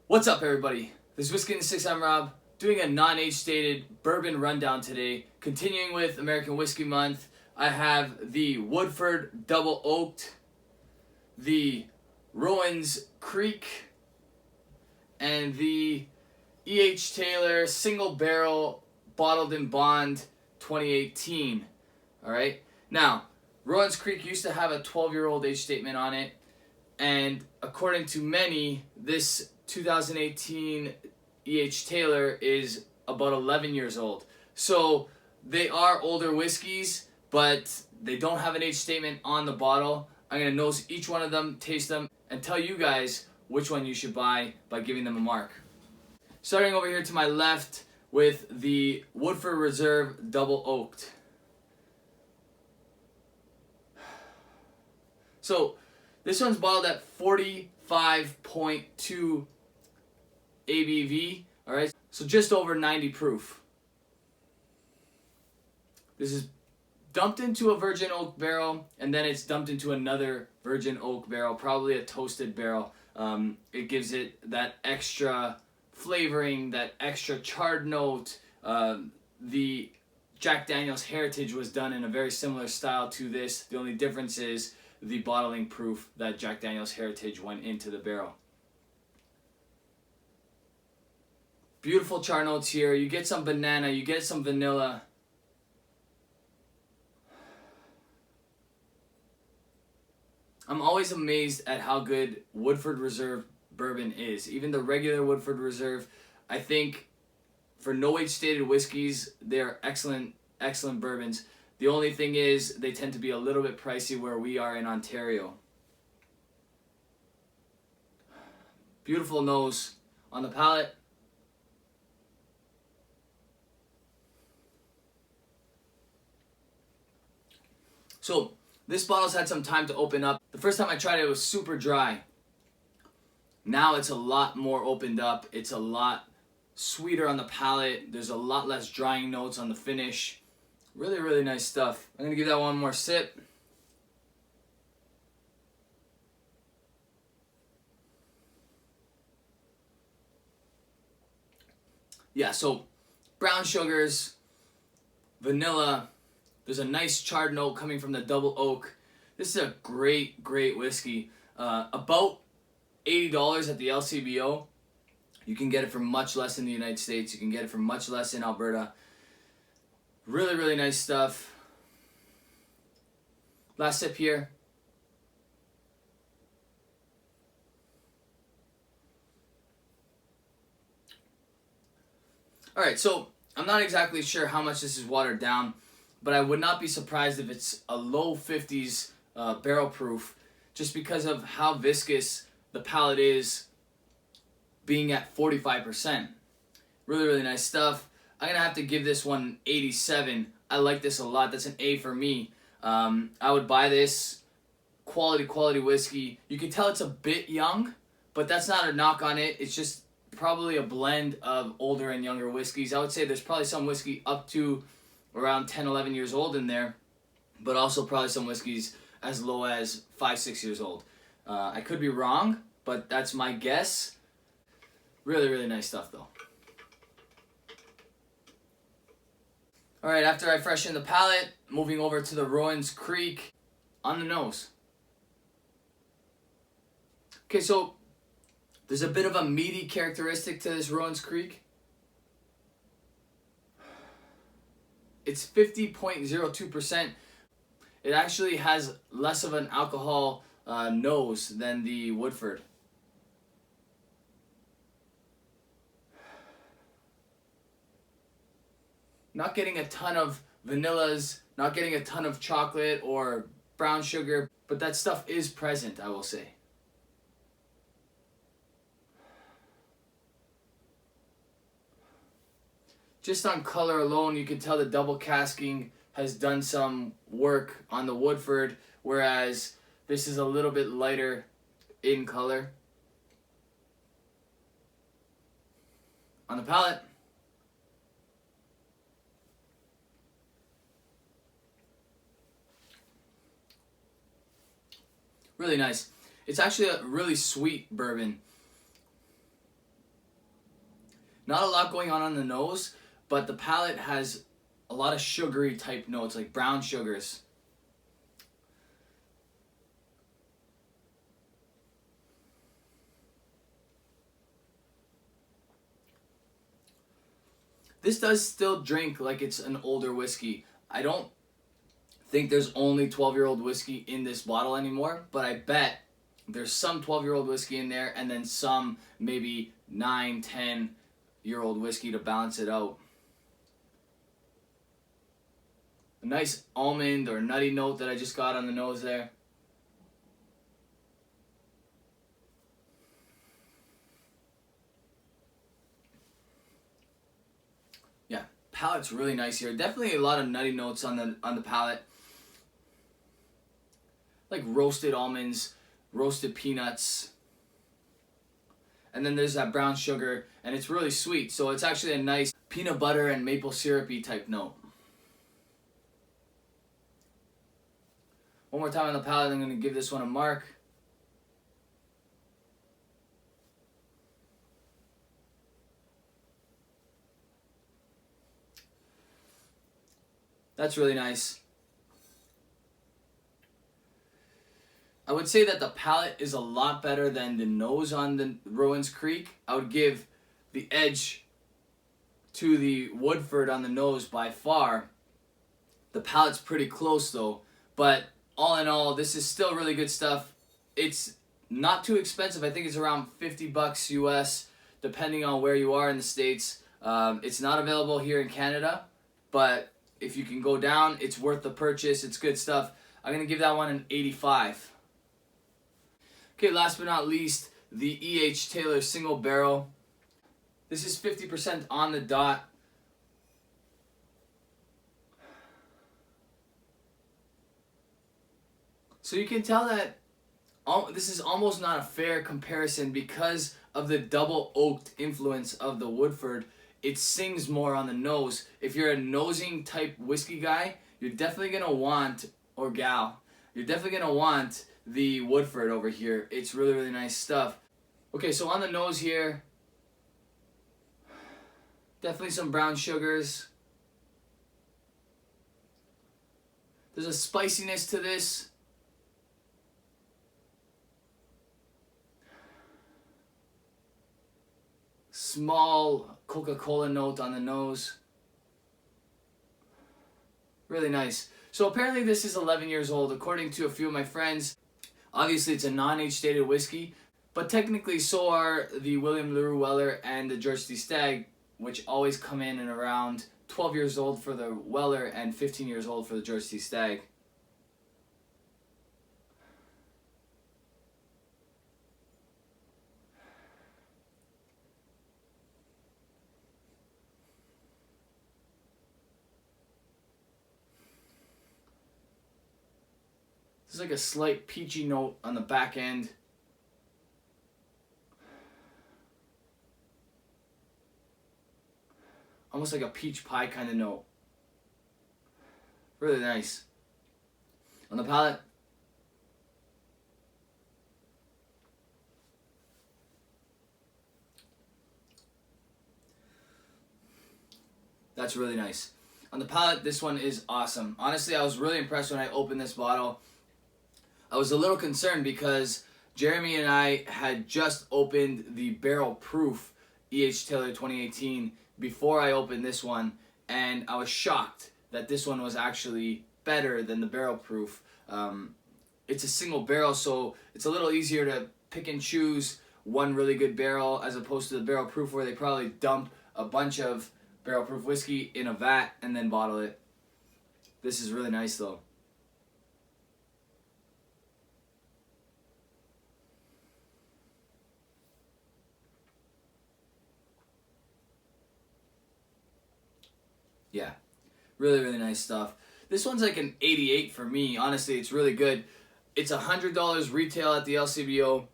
What's up, everybody? This is Whiskey in the Six. I'm Rob, doing a non-age stated bourbon rundown today. Continuing with American Whiskey Month, I have the Woodford Double Oaked, the Rowans Creek, and the E.H. Taylor Single Barrel Bottled in Bond 2018. Alright? Now, Rowan's Creek used to have a 12-year-old age statement on it, and according to many, this 2018 E.H. Taylor is about 11 years old. So they are older whiskeys, but they don't have an age statement on the bottle. I'm going to nose each one of them, taste them, and tell you guys which one you should buy by giving them a mark. Starting over here to my left with the Woodford Reserve Double Oaked. So this one's bottled at 45.2 ABV, alright? So just over 90 proof. This is dumped into a virgin oak barrel, and then it's dumped into another virgin oak barrel, probably a toasted barrel. It gives it that extra flavoring, that extra charred note. The Jack Daniel's Heritage was done in a very similar style to this. The only difference is the bottling proof that Jack Daniel's Heritage went into the barrel. Beautiful char notes here. You get some banana, you get some vanilla. I'm always amazed at how good Woodford Reserve bourbon is. Even the regular Woodford Reserve, I think for no age stated whiskeys, they're excellent bourbons. The only thing is they tend to be a little bit pricey where we are in Ontario. Beautiful nose on the palate. So this bottle's had some time to open up. The first time I tried it, it was super dry. Now it's a lot more opened up. It's a lot sweeter on the palate. There's a lot less drying notes on the finish. Really, really nice stuff. I'm gonna give that one more sip. Yeah, so brown sugars, vanilla. There's a nice charred note coming from the double oak. This is a great whiskey. About $80 at the LCBO. You can get it for much less in the United States. You can get it for much less in Alberta. Really, really nice stuff. Last sip here. Alright, so I'm not exactly sure how much this is watered down, but I would not be surprised if it's a low 50s barrel proof, just because of how viscous the palate is being at 45%. Really, really nice stuff. I'm going to have to give this one 87. I like this a lot. That's an A for me. I would buy this. Quality whiskey. You can tell it's a bit young, but that's not a knock on it. It's just probably a blend of older and younger whiskeys. I would say there's probably some whiskey up to around 10, 11 years old in there, but also probably some whiskeys as low as 5, 6 years old. I could be wrong, but that's my guess. Really, really nice stuff though. Alright, after I freshen the palate, moving over to the Rowan's Creek on the nose. Okay, so there's a bit of a meaty characteristic to this Rowan's Creek. It's 50.02%. It actually has less of an alcohol nose than the Woodford. Not getting a ton of vanillas, not getting a ton of chocolate or brown sugar, but that stuff is present, I will say. Just on color alone, you can tell the double casking has done some work on the Woodford, whereas this is a little bit lighter in color. On the palate, really nice. It's actually a really sweet bourbon. Not a lot going on the nose, but the palate has a lot of sugary type notes, like brown sugars. This does still drink like it's an older whiskey. I don't think there's only 12-year-old whiskey in this bottle anymore, but I bet there's some 12-year-old whiskey in there and then some maybe 9, 10-year-old whiskey to balance it out. A nice almond or nutty note that I just got on the nose there. Yeah, palate's really nice here. Definitely a lot of nutty notes on the palate. Like roasted almonds, roasted peanuts. And then there's that brown sugar, and it's really sweet. So it's actually a nice peanut butter and maple syrupy type note. One more time on the palate, I'm going to give this one a mark. That's really nice. I would say that the palate is a lot better than the nose on the Rowan's Creek. I would give the edge to the Woodford on the nose by far. The palate's pretty close though, but all in all, this is still really good stuff. It's not too expensive. I think it's around $50 US, depending on where you are in the States. It's not available here in Canada, but if you can go down, it's worth the purchase. It's good stuff. I'm going to give that one an 85. Okay, last but not least, the E.H. Taylor single barrel. This is 50% on the dot. So you can tell that this is almost not a fair comparison because of the double oaked influence of the Woodford. It sings more on the nose. If you're a nosing type whiskey guy, you're definitely going to want, or gal, you're definitely going to want the Woodford over here. It's really, really nice stuff. Okay, so on the nose here, definitely some brown sugars. There's a spiciness to this. Small Coca-Cola note on the nose. Really nice. So apparently this is 11 years old, according to a few of my friends. Obviously it's a non-age stated whiskey, but technically so are the William LaRue Weller and the George T. Stagg, which always come in and around 12 years old for the Weller and 15 years old for the George T. Stagg. There's like a slight peachy note on the back end. Almost like a peach pie kind of note. Really nice. On the palate, that's really nice. On the palate, this one is awesome. Honestly, I was really impressed when I opened this bottle. I was a little concerned because Jeremy and I had just opened the barrel proof E.H. Taylor 2018 before I opened this one, and I was shocked that this one was actually better than the barrel proof. It's a single barrel, so it's a little easier to pick and choose one really good barrel as opposed to the barrel proof where they probably dump a bunch of barrel proof whiskey in a vat and then bottle it. This is really nice though. Yeah, really, really nice stuff. This one's like an 88 for me. Honestly, it's really good. It's $100 retail at the LCBO.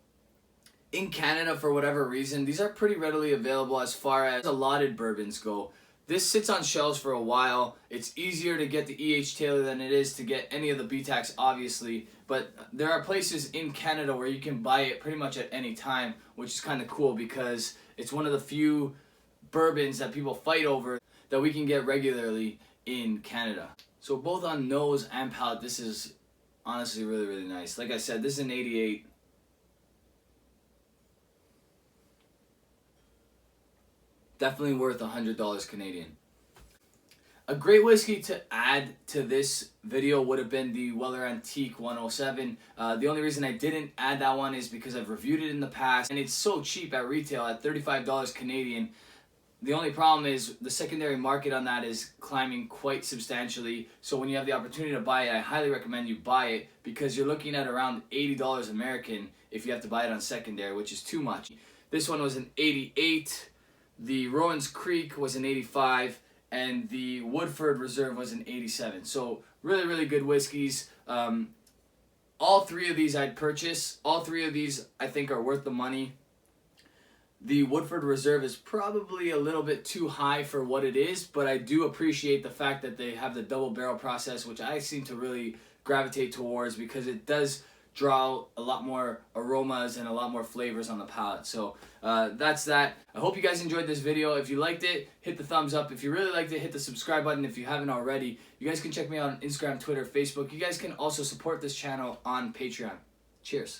In Canada, for whatever reason, these are pretty readily available as far as allotted bourbons go. This sits on shelves for a while. It's easier to get the E.H. Taylor than it is to get any of the BTACs, obviously. But there are places in Canada where you can buy it pretty much at any time, which is kind of cool because it's one of the few bourbons that people fight over that we can get regularly in Canada. So both on nose and palate, this is honestly really, really nice. Like I said, this is an 88. Definitely worth $100 Canadian. A great whiskey to add to this video would have been the Weller Antique 107. The only reason I didn't add that one is because I've reviewed it in the past and it's so cheap at retail at $35 Canadian. The only problem is the secondary market on that is climbing quite substantially. So when you have the opportunity to buy it, I highly recommend you buy it because you're looking at around $80 American if you have to buy it on secondary, which is too much. This one was an 88. The Rowan's Creek was an 85. And the Woodford Reserve was an 87. So really, really good whiskeys. All three of these I'd purchase. All three of these I think are worth the money. The Woodford Reserve is probably a little bit too high for what it is, but I do appreciate the fact that they have the double barrel process, which I seem to really gravitate towards because it does draw a lot more aromas and a lot more flavors on the palate. So that's that. I hope you guys enjoyed this video. If you liked it, hit the thumbs up. If you really liked it, hit the subscribe button if you haven't already. You guys can check me out on Instagram, Twitter, Facebook. You guys can also support this channel on Patreon. Cheers.